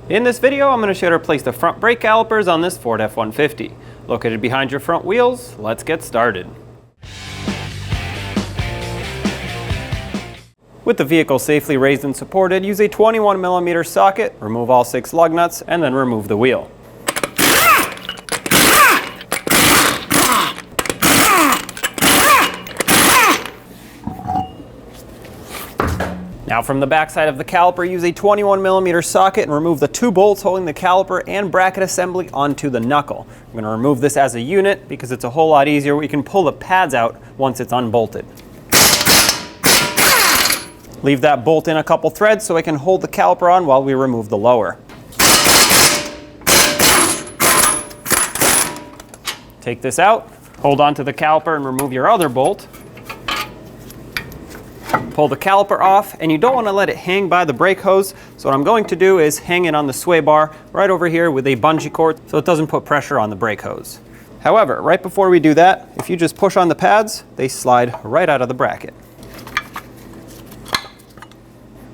In this video, I'm going to show you how to replace the front brake calipers on this Ford F-150. Located behind your front wheels, let's get started. With the vehicle safely raised and supported, use a 21mm socket, remove all 6 lug nuts, and then remove the wheel. Now from the back side of the caliper, use a 21mm socket and remove the 2 bolts holding the caliper and bracket assembly onto the knuckle. I'm going to remove this as a unit because it's a whole lot easier. We can pull the pads out once it's unbolted. Leave that bolt in a couple threads so I can hold the caliper on while we remove the lower. Take this out, hold on to the caliper and remove your other bolt. Pull the caliper off, and you don't want to let it hang by the brake hose. So what I'm going to do is hang it on the sway bar right over here with a bungee cord so it doesn't put pressure on the brake hose. However, right before we do that, if you just push on the pads, they slide right out of the bracket.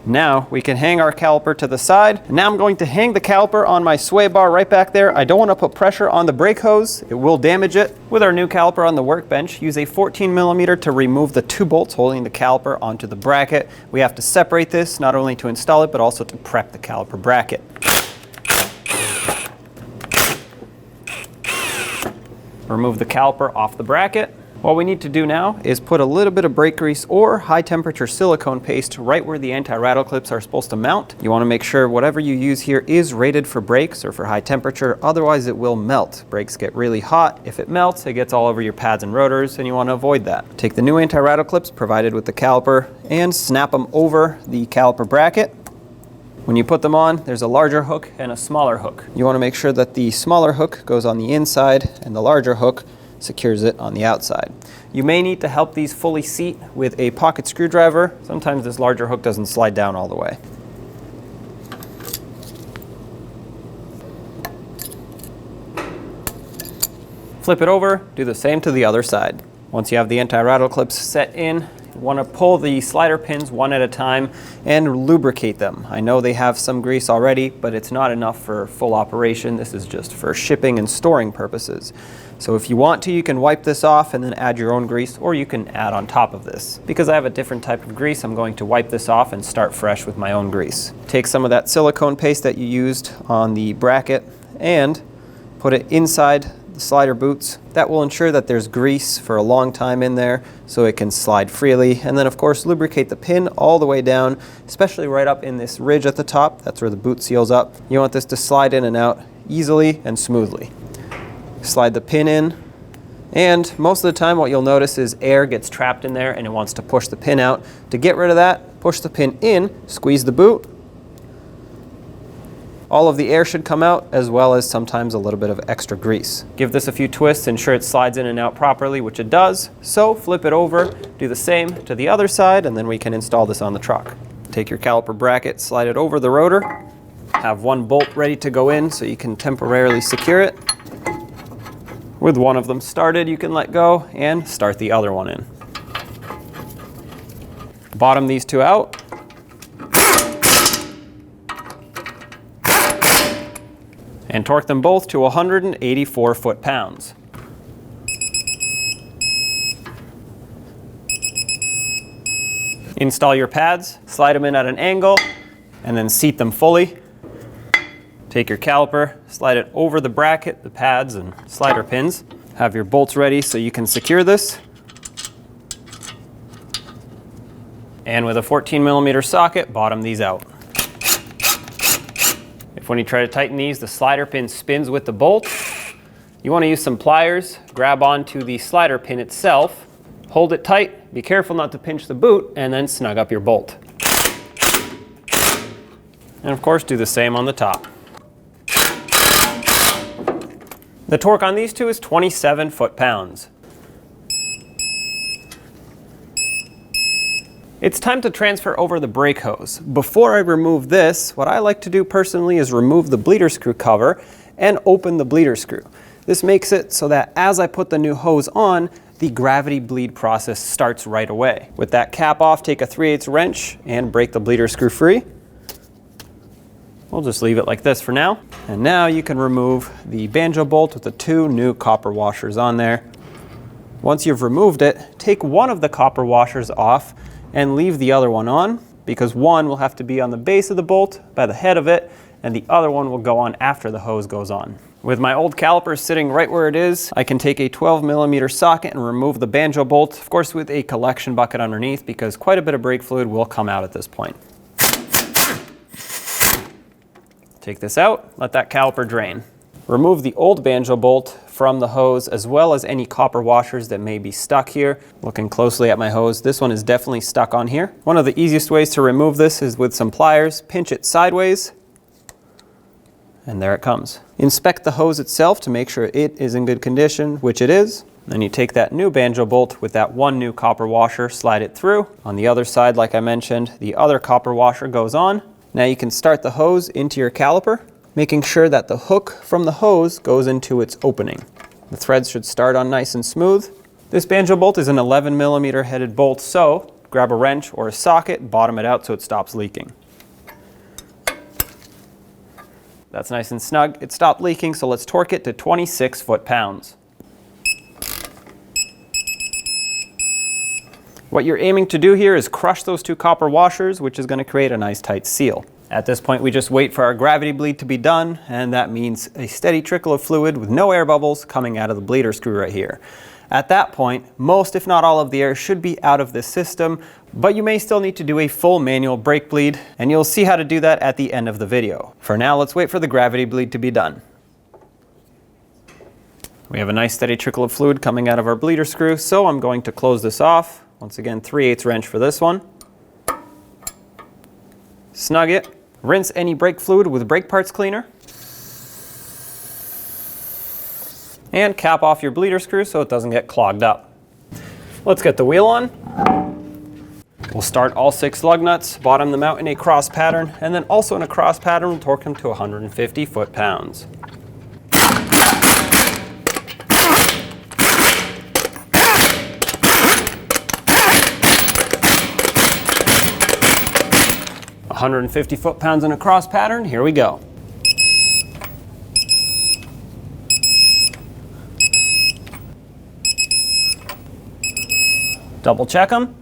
Now we can hang our caliper to the side. Now I'm going to hang the caliper on my sway bar right back there. I don't want to put pressure on the brake hose. It will damage it. With our new caliper on the workbench, use a 14mm to remove the 2 bolts holding the caliper onto the bracket. We have to separate this not only to install it, but also to prep the caliper bracket. Remove the caliper off the bracket. What we need to do now is put a little bit of brake grease or high temperature silicone paste right where the anti-rattle clips are supposed to mount. You want to make sure whatever you use here is rated for brakes or for high temperature, otherwise it will melt. Brakes get really hot. If it melts, it gets all over your pads and rotors, and you want to avoid that. Take the new anti-rattle clips provided with the caliper and snap them over the caliper bracket. When you put them on, there's a larger hook and a smaller hook. You want to make sure that the smaller hook goes on the inside and the larger hook secures it on the outside. You may need to help these fully seat with a pocket screwdriver. Sometimes this larger hook doesn't slide down all the way. Flip it over, do the same to the other side. Once you have the anti-rattle clips set in, you want to pull the slider pins one at a time and lubricate them. I know they have some grease already, but it's not enough for full operation. This is just for shipping and storing purposes. So if you want to, you can wipe this off and then add your own grease, or you can add on top of this. Because I have a different type of grease, I'm going to wipe this off and start fresh with my own grease. Take some of that silicone paste that you used on the bracket and put it inside the slider boots. That will ensure that there's grease for a long time in there so it can slide freely. And then of course lubricate the pin all the way down, especially right up in this ridge at the top. That's where the boot seals up. You want this to slide in and out easily and smoothly. Slide the pin in, and most of the time what you'll notice is air gets trapped in there and it wants to push the pin out. To get rid of that, push the pin in, squeeze the boot. All of the air should come out, as well as sometimes a little bit of extra grease. Give this a few twists, ensure it slides in and out properly, which it does. So flip it over, do the same to the other side, and then we can install this on the truck. Take your caliper bracket, slide it over the rotor. Have 1 bolt ready to go in so you can temporarily secure it. With one of them started, you can let go and start the other one in. Bottom these 2 out. And torque them both to 184 foot-pounds. Install your pads, slide them in at an angle, and then seat them fully. Take your caliper, slide it over the bracket, the pads, and slider pins. Have your bolts ready so you can secure this. And with a 14mm socket, bottom these out. If when you try to tighten these, the slider pin spins with the bolt, you want to use some pliers, grab onto the slider pin itself, hold it tight, be careful not to pinch the boot, and then snug up your bolt. And of course, do the same on the top. The torque on these 2 is 27 foot-pounds. It's time to transfer over the brake hose. Before I remove this, what I like to do personally is remove the bleeder screw cover and open the bleeder screw. This makes it so that as I put the new hose on, the gravity bleed process starts right away. With that cap off, take a 3/8 wrench and break the bleeder screw free. We'll just leave it like this for now. And now you can remove the banjo bolt with the 2 new copper washers on there. Once you've removed it, take one of the copper washers off and leave the other one on, because one will have to be on the base of the bolt by the head of it, and the other one will go on after the hose goes on. With my old caliper sitting right where it is, I can take a 12mm socket and remove the banjo bolt, of course with a collection bucket underneath, because quite a bit of brake fluid will come out at this point. Take this out, let that caliper drain. Remove the old banjo bolt from the hose, as well as any copper washers that may be stuck here. Looking closely at my hose, this one is definitely stuck on here. One of the easiest ways to remove this is with some pliers. Pinch it sideways, and there it comes. Inspect the hose itself to make sure it is in good condition, which it is. Then you take that new banjo bolt with that 1 new copper washer, slide it through. On the other side, like I mentioned, the other copper washer goes on. Now you can start the hose into your caliper, making sure that the hook from the hose goes into its opening. The threads should start on nice and smooth. This banjo bolt is an 11mm headed bolt, so grab a wrench or a socket, bottom it out so it stops leaking. That's nice and snug. It stopped leaking, so let's torque it to 26 foot-pounds. What you're aiming to do here is crush those 2 copper washers, which is going to create a nice tight seal. At this point, we just wait for our gravity bleed to be done, and that means a steady trickle of fluid with no air bubbles coming out of the bleeder screw right here. At that point, most if not all of the air should be out of this system, but you may still need to do a full manual brake bleed, and you'll see how to do that at the end of the video. For now, let's wait for the gravity bleed to be done. We have a nice steady trickle of fluid coming out of our bleeder screw, so I'm going to close this off. Once again, 3/8 wrench for this one. Snug it. Rinse any brake fluid with brake parts cleaner. And cap off your bleeder screw so it doesn't get clogged up. Let's get the wheel on. We'll start all 6 lug nuts, bottom them out in a cross pattern, and then also in a cross pattern, we'll torque them to 150 foot-pounds. $150 foot-pounds in a cross pattern, here we go. Double check them.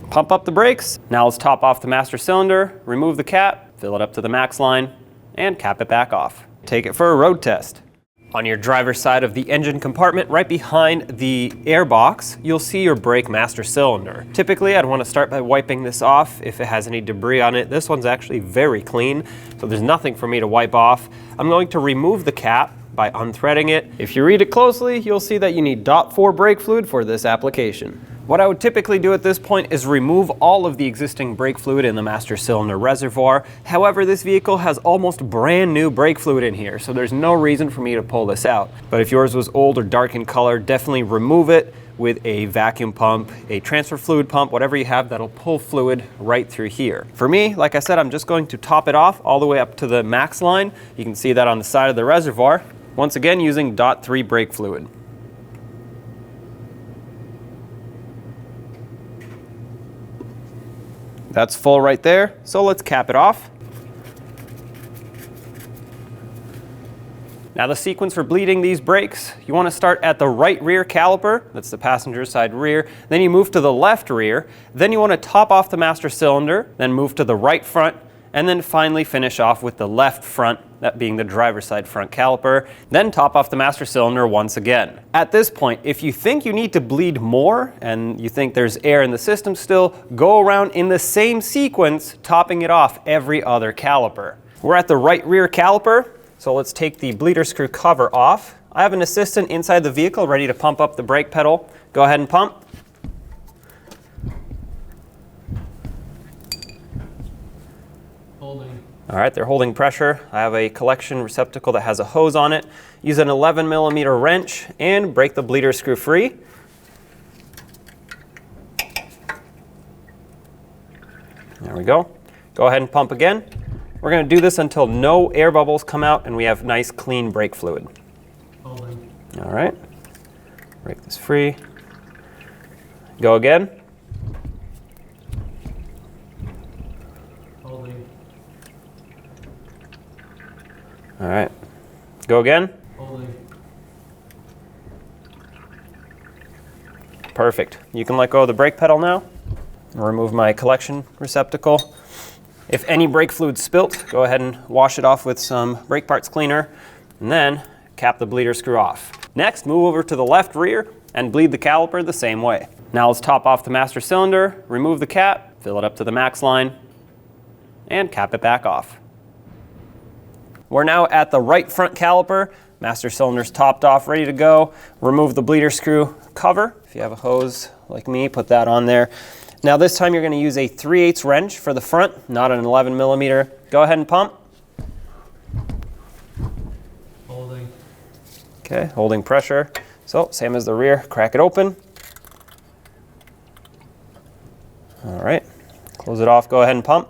Pump up the brakes. Now let's top off the master cylinder, remove the cap, fill it up to the max line, and cap it back off. Take it for a road test. On your driver's side of the engine compartment, right behind the air box, you'll see your brake master cylinder. Typically, I'd want to start by wiping this off if it has any debris on it. This one's actually very clean, so there's nothing for me to wipe off. I'm going to remove the cap by unthreading it. If you read it closely, you'll see that you need DOT4 brake fluid for this application. What I would typically do at this point is remove all of the existing brake fluid in the master cylinder reservoir. However, this vehicle has almost brand new brake fluid in here, so there's no reason for me to pull this out. But if yours was old or dark in color, definitely remove it with a vacuum pump, a transfer fluid pump, whatever you have that'll pull fluid right through here. For me, like I said, I'm just going to top it off all the way up to the max line. You can see that on the side of the reservoir. Once again, using DOT3 brake fluid. That's full right there, so let's cap it off. Now the sequence for bleeding these brakes, you want to start at the right rear caliper, that's the passenger side rear, then you move to the left rear, then you want to top off the master cylinder, then move to the right front, and then finally finish off with the left front, that being the driver's side front caliper, then top off the master cylinder once again. At this point, if you think you need to bleed more and you think there's air in the system still, go around in the same sequence, topping it off every other caliper. We're at the right rear caliper, so let's take the bleeder screw cover off. I have an assistant inside the vehicle ready to pump up the brake pedal. Go ahead and pump. All right, they're holding pressure. I have a collection receptacle that has a hose on it. Use an 11mm wrench and break the bleeder screw free. There we go. Go ahead and pump again. We're going to do this until no air bubbles come out and we have nice clean brake fluid. Holding. All right, break this free. Go again. Holding. All right, go again. Holding. Perfect. You can let go of the brake pedal now. I'll remove my collection receptacle. If any brake fluid spilt, go ahead and wash it off with some brake parts cleaner, and then cap the bleeder screw off. Next, move over to the left rear and bleed the caliper the same way. Now let's top off the master cylinder, remove the cap, fill it up to the max line, and cap it back off. We're now at the right front caliper. Master cylinder's topped off, ready to go. Remove the bleeder screw cover. If you have a hose like me, put that on there. Now this time you're going to use a 3/8 wrench for the front, not an 11 millimeter. Go ahead and pump. Holding. Okay, holding pressure. So same as the rear, crack it open. All right, close it off, go ahead and pump.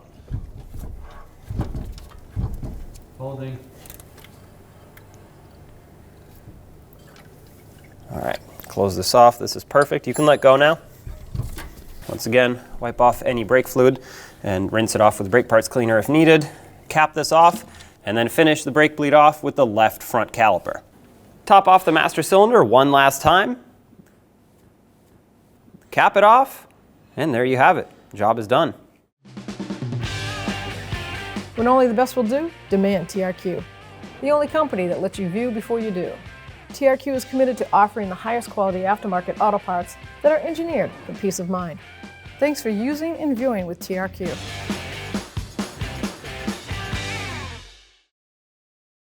Holding. All right, close this off. This is perfect. You can let go now. Once again, wipe off any brake fluid and rinse it off with brake parts cleaner if needed. Cap this off and then finish the brake bleed off with the left front caliper. Top off the master cylinder one last time. Cap it off, and there you have it. Job is done. When only the best will do, demand TRQ. The only company that lets you view before you do. TRQ is committed to offering the highest quality aftermarket auto parts that are engineered for peace of mind. Thanks for using and viewing with TRQ.